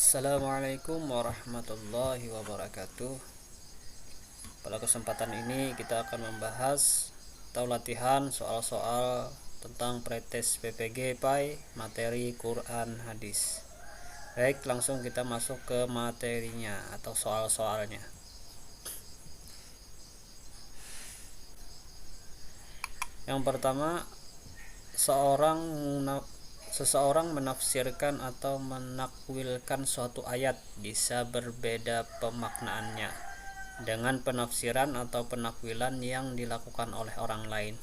Assalamualaikum warahmatullahi wabarakatuh. Pada kesempatan ini kita akan membahas atau latihan soal-soal tentang pretest PPG PAI materi Quran hadis. Baik, langsung kita masuk ke materinya atau soal-soalnya. Yang pertama, seseorang menafsirkan atau menakwilkan suatu ayat bisa berbeda pemaknaannya dengan penafsiran atau penakwilan yang dilakukan oleh orang lain.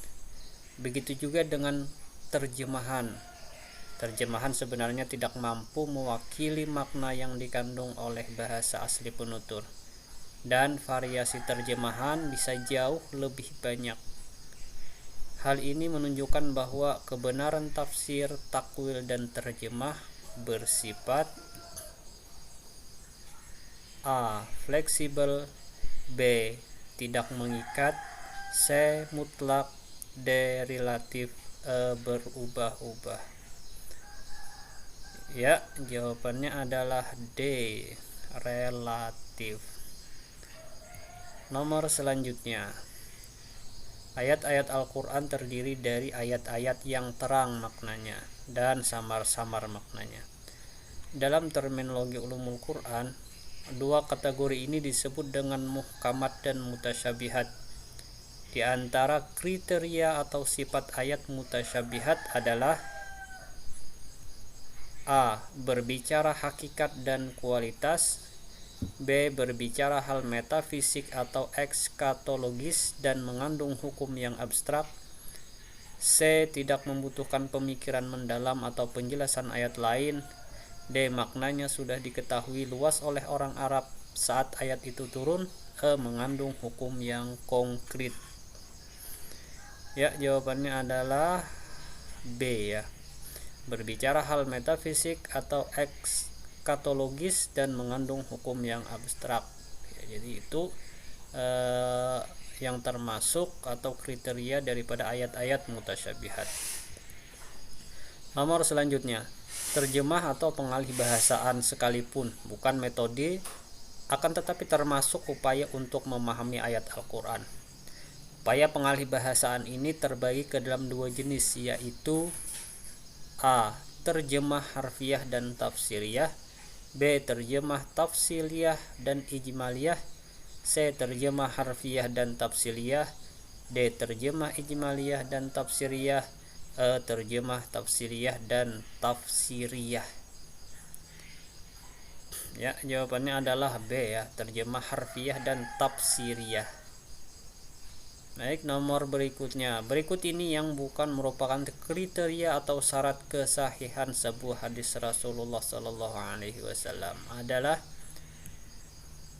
Begitu juga dengan terjemahan. Terjemahan sebenarnya tidak mampu mewakili makna yang dikandung oleh bahasa asli penutur, dan variasi terjemahan bisa jauh lebih banyak. Hal ini menunjukkan bahwa kebenaran tafsir, takwil, dan terjemah bersifat A. Fleksibel, B. Tidak mengikat, C. Mutlak, D. Relatif, E. Berubah-ubah. Ya, jawabannya adalah D. Relatif. Nomor selanjutnya, ayat-ayat Al-Quran terdiri dari ayat-ayat yang terang maknanya dan samar-samar maknanya. Dalam terminologi ulumul Quran, dua kategori ini disebut dengan muhkamat dan mutasyabihat. Di antara kriteria atau sifat ayat mutasyabihat adalah A. Berbicara hakikat dan kualitas, B. Berbicara hal metafisik atau ekskatologis dan mengandung hukum yang abstrak, C. Tidak membutuhkan pemikiran mendalam atau penjelasan ayat lain, D. Maknanya sudah diketahui luas oleh orang Arab saat ayat itu turun, E. Mengandung hukum yang konkret. Ya, jawabannya adalah B ya. Berbicara hal metafisik atau ekskatologis dan mengandung hukum yang abstrak. Ya, jadi itu yang termasuk atau kriteria daripada ayat-ayat mutasyabihat. Nomor selanjutnya, terjemah atau pengalih bahasaan sekalipun bukan metode, akan tetapi termasuk upaya untuk memahami ayat Al-Quran. Upaya pengalih bahasaan ini terbagi ke dalam dua jenis, yaitu A. Terjemah harfiah dan tafsiriyah, B. Terjemah tafsiliyah dan ijmaliyah, C. Terjemah harfiah dan tafsiliyah, D. Terjemah ijmaliyah dan tafsiriyah, E. Terjemah tafsiriyah dan tafsiriyah. Ya, jawabannya adalah B ya, terjemah harfiah dan tafsiriyah. Baik, nomor berikutnya. Berikut ini yang bukan merupakan kriteria atau syarat kesahihan sebuah hadis Rasulullah Sallallahu Alaihi Wasallam adalah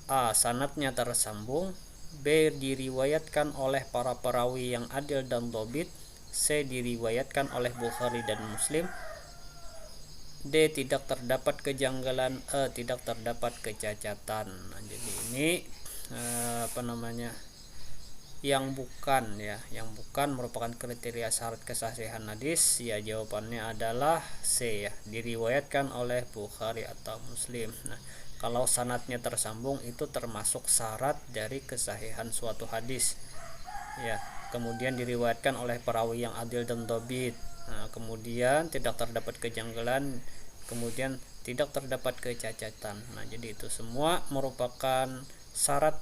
A. Sanadnya tersambung, B. Diriwayatkan oleh para perawi yang adil dan dhabit, C. Diriwayatkan oleh Bukhari dan Muslim, D. Tidak terdapat kejanggalan, E. Tidak terdapat kecacatan. Nah, jadi ini yang bukan merupakan kriteria syarat kesahihan hadis, ya jawabannya adalah C ya, diriwayatkan oleh Bukhari atau Muslim. Nah, kalau sanadnya tersambung itu termasuk syarat dari kesahihan suatu hadis. Ya, kemudian diriwayatkan oleh perawi yang adil dan dhabit. Nah, kemudian tidak terdapat kejanggalan, kemudian tidak terdapat kecacatan. Nah, jadi itu semua merupakan syarat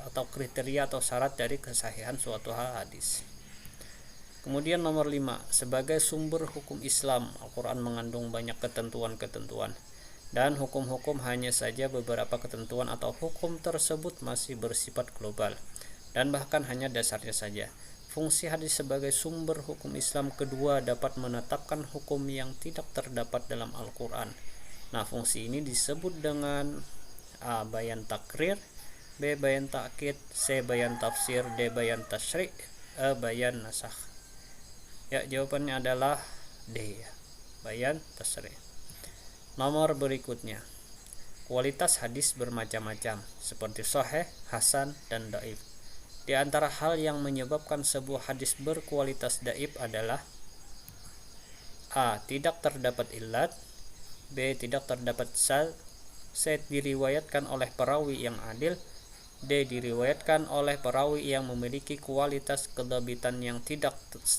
atau kriteria atau syarat dari kesahihan suatu hadis. Kemudian nomor 5, sebagai sumber hukum Islam, Al-Quran mengandung banyak ketentuan-ketentuan dan hukum-hukum, hanya saja beberapa ketentuan atau hukum tersebut masih bersifat global dan bahkan hanya dasarnya saja. Fungsi hadis sebagai sumber hukum Islam kedua dapat menetapkan hukum yang tidak terdapat dalam Al-Quran. Nah, fungsi ini disebut dengan A. Bayan takrir, B. Bayan ta'kid, C. Bayan tafsir, D. Bayan tasyri', E. Bayan nasakh. Ya, jawabannya adalah D ya, bayan tasyri'. Nomor berikutnya, kualitas hadis bermacam-macam seperti sahih, hasan, dan dhaif. Di antara hal yang menyebabkan sebuah hadis berkualitas dhaif adalah A. Tidak terdapat illat, B. Tidak terdapat syadz, C. Diriwayatkan oleh perawi yang adil. D. Diriwayatkan oleh perawi yang memiliki kualitas kedhabitan yang tidak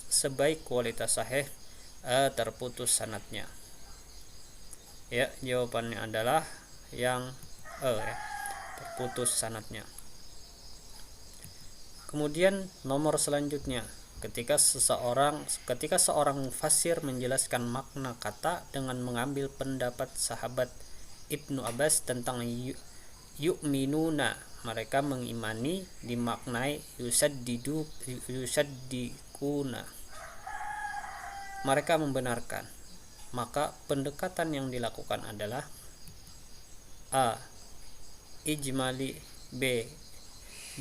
sebaik kualitas sahih. Terputus sanadnya. Ya, jawabannya adalah yang ya, terputus sanadnya. Kemudian nomor selanjutnya, ketika seorang mufasir menjelaskan makna kata dengan mengambil pendapat sahabat Ibnu Abbas tentang yu'minuna, mereka mengimani, dimaknai yusaddikuna, mereka membenarkan. Maka pendekatan yang dilakukan adalah A. Ijmali, B.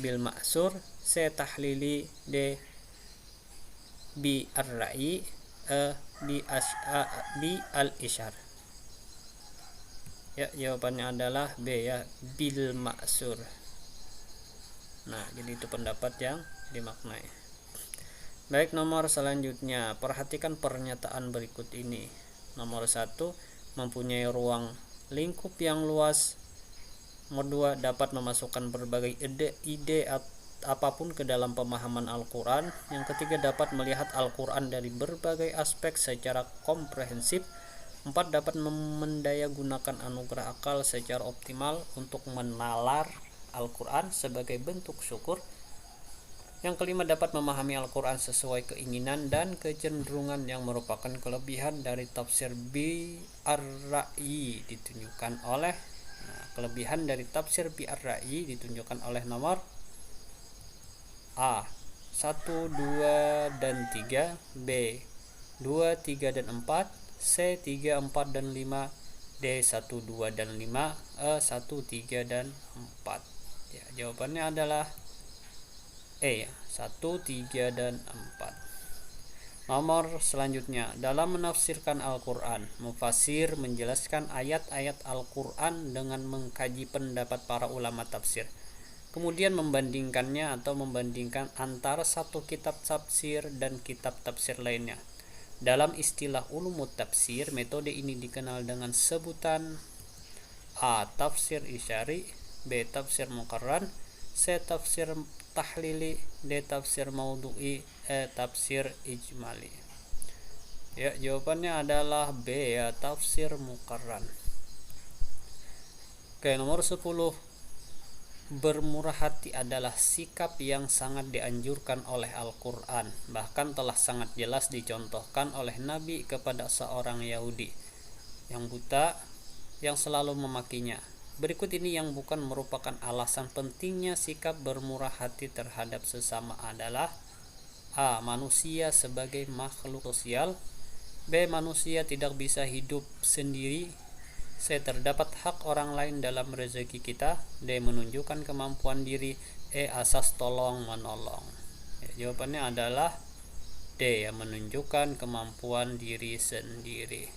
Bil ma'sur, C. Tahlili, D. Bi ar-ra'i, Bi al-isyar. Ya, jawabannya adalah B ya, bil ma'sur. Nah, jadi itu pendapat yang dimaknai. Baik, nomor selanjutnya, perhatikan pernyataan berikut ini. Nomor 1, mempunyai ruang lingkup yang luas. Nomor 2, dapat memasukkan berbagai ide apapun ke dalam pemahaman Al-Quran. Yang ketiga, dapat melihat Al-Quran dari berbagai aspek secara komprehensif. 4, dapat mendayagunakan anugerah akal secara optimal untuk menalar Al-Quran sebagai bentuk syukur. Yang kelima, dapat memahami Al-Quran sesuai keinginan dan kecenderungan, yang merupakan kelebihan dari tafsir bi ar-ra'yi ditunjukkan oleh nomor A 1, 2, dan 3, B 2, 3, dan 4, C 3, 4, dan 5, D 1, 2, dan 5, E 1, 3, dan 4. Ya, jawabannya adalah E 1, 3, dan 4. Nomor selanjutnya, dalam menafsirkan Al-Quran, mufasir menjelaskan ayat-ayat Al-Quran dengan mengkaji pendapat para ulama tafsir, kemudian membandingkan antara satu kitab tafsir dan kitab tafsir lainnya. Dalam istilah ulumut tafsir, metode ini dikenal dengan sebutan A. Tafsir isyari, B. Tafsir muqarran, C. Tafsir tahlili, D. Tafsir maudhu'i, E. Tafsir ijmali. Ya, jawabannya adalah B ya, tafsir muqarran. Oke, nomor 10. Bermurah hati adalah sikap yang sangat dianjurkan oleh Al-Quran, bahkan telah sangat jelas dicontohkan oleh Nabi kepada seorang Yahudi yang buta yang selalu memakinya. Berikut ini yang bukan merupakan alasan pentingnya sikap bermurah hati terhadap sesama adalah A. Manusia sebagai makhluk sosial, B. Manusia tidak bisa hidup sendiri, C. Terdapat hak orang lain dalam rezeki kita, D. Menunjukkan kemampuan diri, E. Asas tolong menolong. Ya, jawabannya adalah D. Menunjukkan kemampuan diri sendiri.